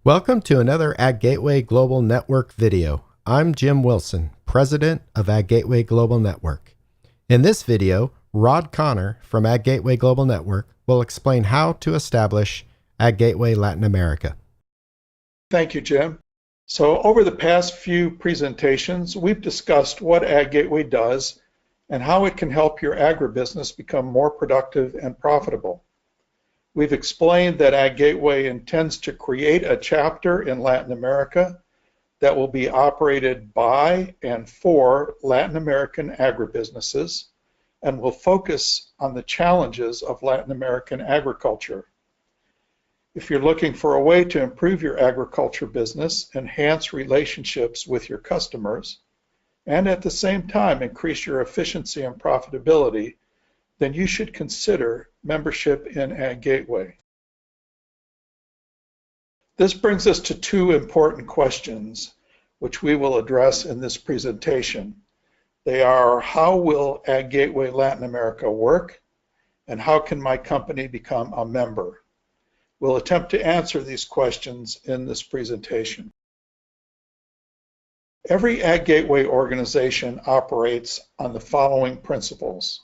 Welcome to another AgGateway Global Network video. I'm Jim Wilson, President of AgGateway Global Network. In this video, Rod Connor from AgGateway Global Network will explain how to establish AgGateway Latin America. Thank you, Jim. So over the past few presentations, we've discussed what AgGateway does and how it can help your agribusiness become more productive and profitable. We've explained that AgGateway intends to create a chapter in Latin America that will be operated by and for Latin American agribusinesses and will focus on the challenges of Latin American agriculture. If you're looking for a way to improve your agriculture business, enhance relationships with your customers, and at the same time increase your efficiency and profitability, then you should consider membership in AgGateway. This brings us to two important questions, which we will address in this presentation. They are, how will AgGateway Latin America work, and how can my company become a member? We'll attempt to answer these questions in this presentation. Every AgGateway organization operates on the following principles: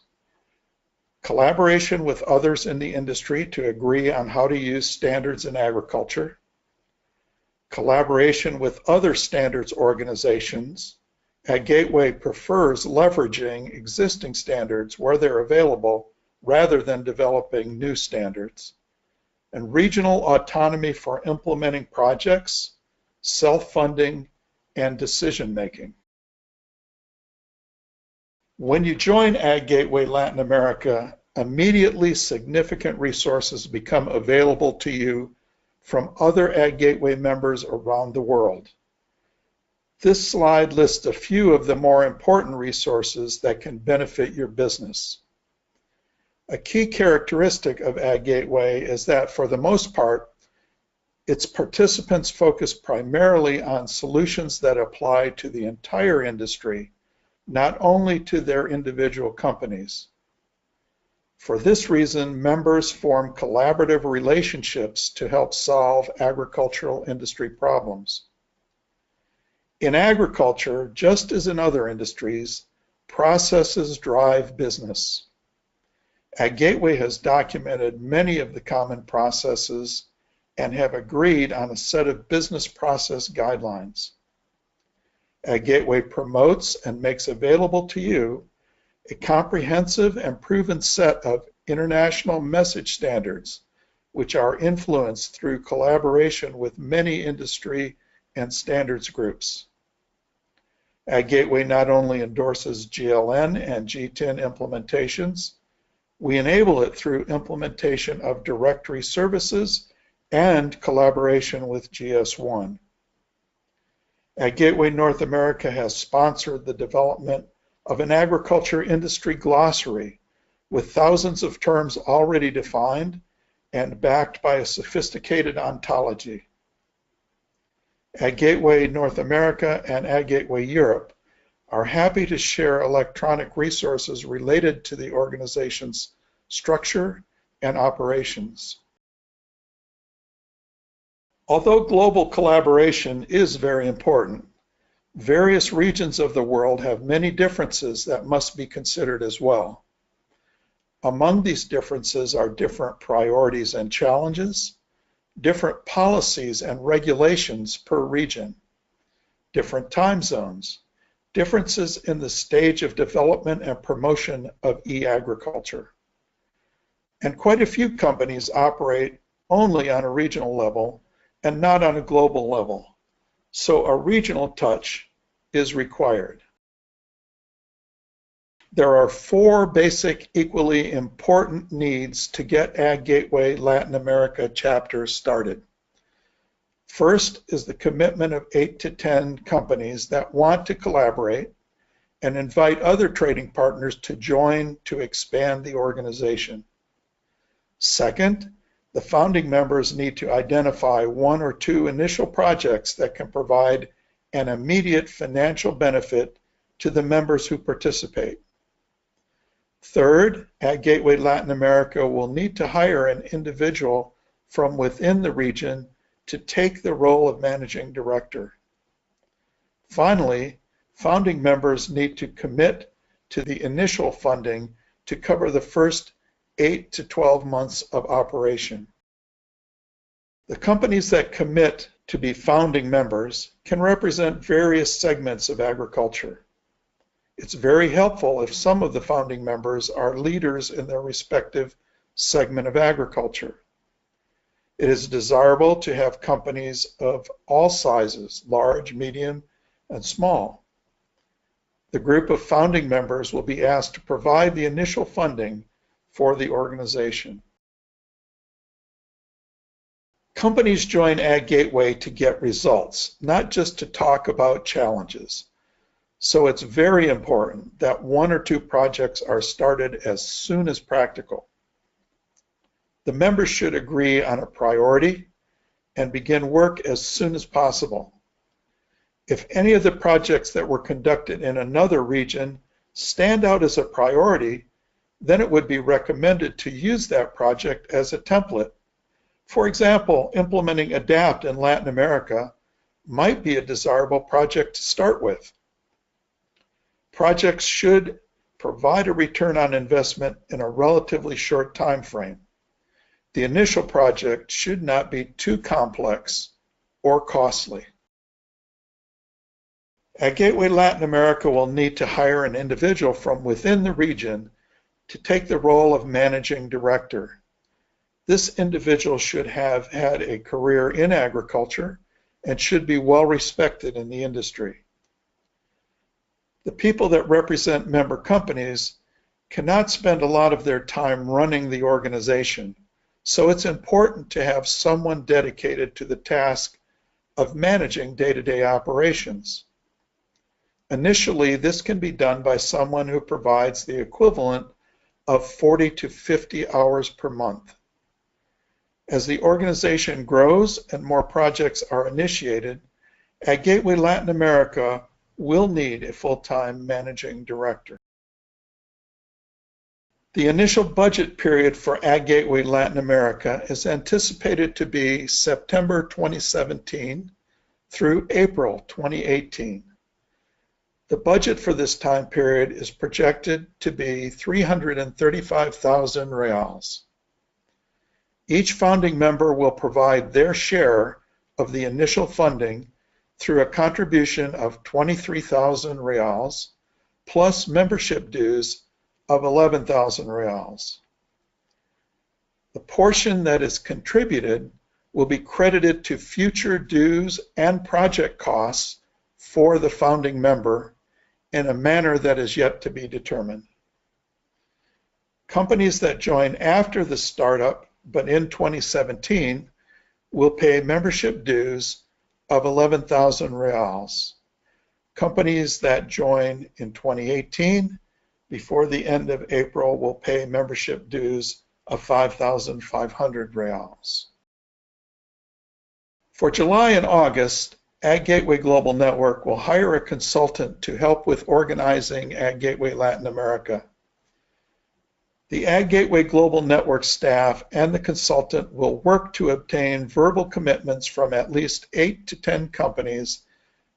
collaboration with others in the industry to agree on how to use standards in agriculture, collaboration with other standards organizations. AgGateway prefers leveraging existing standards where they're available rather than developing new standards, and regional autonomy for implementing projects, self-funding, and decision-making. When you join AgGateway Latin America, immediately significant resources become available to you from other AgGateway members around the world. This slide lists a few of the more important resources that can benefit your business. A key characteristic of AgGateway is that, for the most part, its participants focus primarily on solutions that apply to the entire industry, not only to their individual companies. For this reason, members form collaborative relationships to help solve agricultural industry problems. In agriculture, just as in other industries, processes drive business. AgGateway has documented many of the common processes and have agreed on a set of business process guidelines. AgGateway promotes and makes available to you a comprehensive and proven set of international message standards, which are influenced through collaboration with many industry and standards groups. AgGateway not only endorses GLN and G10 implementations, we enable it through implementation of directory services and collaboration with GS1. AgGateway North America has sponsored the development of an agriculture industry glossary with thousands of terms already defined and backed by a sophisticated ontology. AgGateway North America and AgGateway Europe are happy to share electronic resources related to the organization's structure and operations. Although global collaboration is very important, various regions of the world have many differences that must be considered as well. Among these differences are different priorities and challenges, different policies and regulations per region, different time zones, differences in the stage of development and promotion of e-agriculture. And quite a few companies operate only on a regional level and not on a global level, so a regional touch is required. There are four basic, equally important needs to get AgGateway Latin America chapter started. First is the commitment of 8 to 10 companies that want to collaborate and invite other trading partners to join to expand the organization. Second, the founding members need to identify 1 or 2 initial projects that can provide an immediate financial benefit to the members who participate. Third, AgGateway Latin America will need to hire an individual from within the region to take the role of managing director. Finally, founding members need to commit to the initial funding to cover the first 8 to 12 months of operation. The companies that commit to be founding members can represent various segments of agriculture. It's very helpful if some of the founding members are leaders in their respective segment of agriculture. It is desirable to have companies of all sizes, large, medium, and small. The group of founding members will be asked to provide the initial funding for the organization. Companies join AgGateway to get results, not just to talk about challenges. So it's very important that 1 or 2 projects are started as soon as practical. The members should agree on a priority and begin work as soon as possible. If any of the projects that were conducted in another region stand out as a priority, then it would be recommended to use that project as a template. For example, implementing ADAPT in Latin America might be a desirable project to start with. Projects should provide a return on investment in a relatively short time frame. The initial project should not be too complex or costly. AgGateway Latin America will need to hire an individual from within the region to take the role of managing director. This individual should have had a career in agriculture and should be well respected in the industry. The people that represent member companies cannot spend a lot of their time running the organization, so it's important to have someone dedicated to the task of managing day-to-day operations. Initially, this can be done by someone who provides the equivalent of 40 to 50 hours per month. As the organization grows and more projects are initiated, AgGateway Latin America will need a full-time managing director. The initial budget period for AgGateway Latin America is anticipated to be September 2017 through April 2018. The budget for this time period is projected to be 335,000 reals. Each founding member will provide their share of the initial funding through a contribution of 23,000 reals plus membership dues of 11,000 reals. The portion that is contributed will be credited to future dues and project costs for the founding member in a manner that is yet to be determined. Companies that join after the startup but in 2017 will pay membership dues of 11,000 reals. Companies that join in 2018 before the end of April will pay membership dues of 5,500 reals. For July and August, AgGateway Global Network will hire a consultant to help with organizing AgGateway Latin America. The AgGateway Global Network staff and the consultant will work to obtain verbal commitments from at least 8 to 10 companies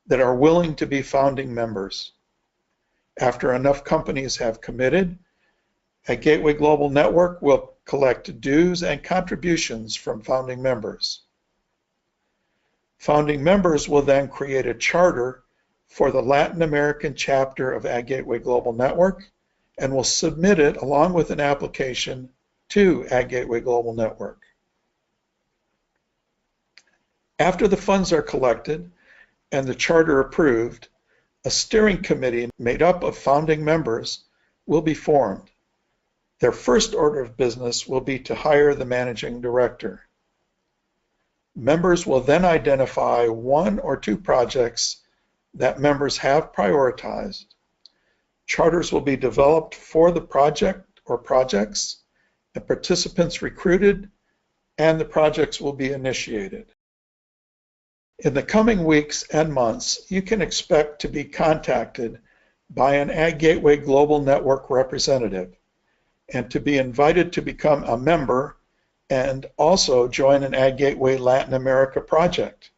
that are willing to be founding members. After enough companies have committed, AgGateway Global Network will collect dues and contributions from founding members. Founding members will then create a charter for the Latin American chapter of AgGateway Global Network and will submit it along with an application to AgGateway Global Network. After the funds are collected and the charter approved, a steering committee made up of founding members will be formed. Their first order of business will be to hire the managing director. Members will then identify 1 or 2 projects that members have prioritized. Charters will be developed for the project or projects, and participants recruited, and the projects will be initiated. In the coming weeks and months, you can expect to be contacted by an AgGateway Global Network representative and to be invited to become a member and also join an AgGateway Latin America project.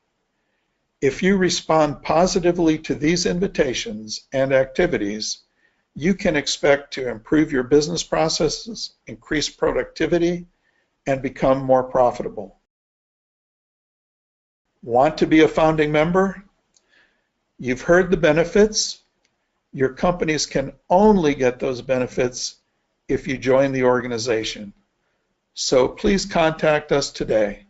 If you respond positively to these invitations and activities, you can expect to improve your business processes, increase productivity, and become more profitable. Want to be a founding member? You've heard the benefits. Your companies can only get those benefits if you join the organization. So please contact us today.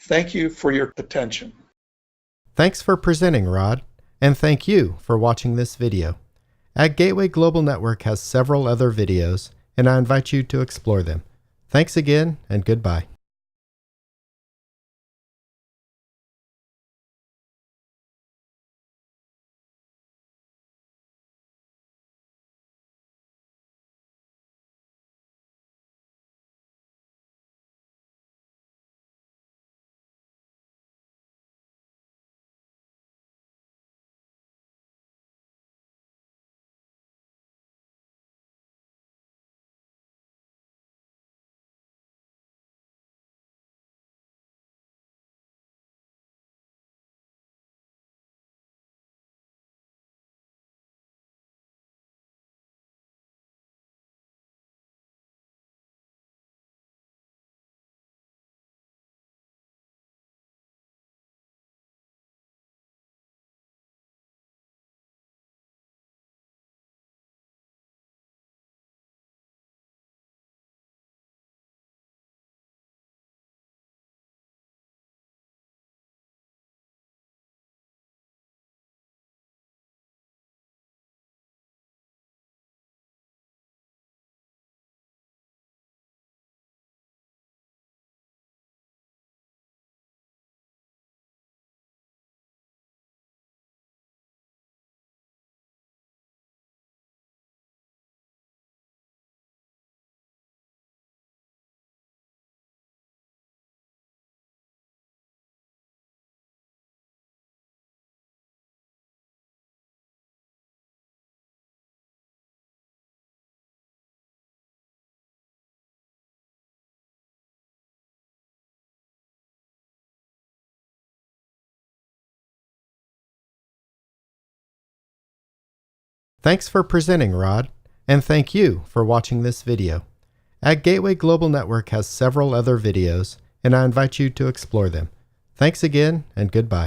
Thank you for your attention. Thanks for presenting, Rod, and thank you for watching this video. AgGateway Global Network has several other videos, and I invite you to explore them. Thanks again, and goodbye. Thanks for presenting, Rod, and thank you for watching this video. AgGateway Global Network has several other videos, and I invite you to explore them. Thanks again, and goodbye.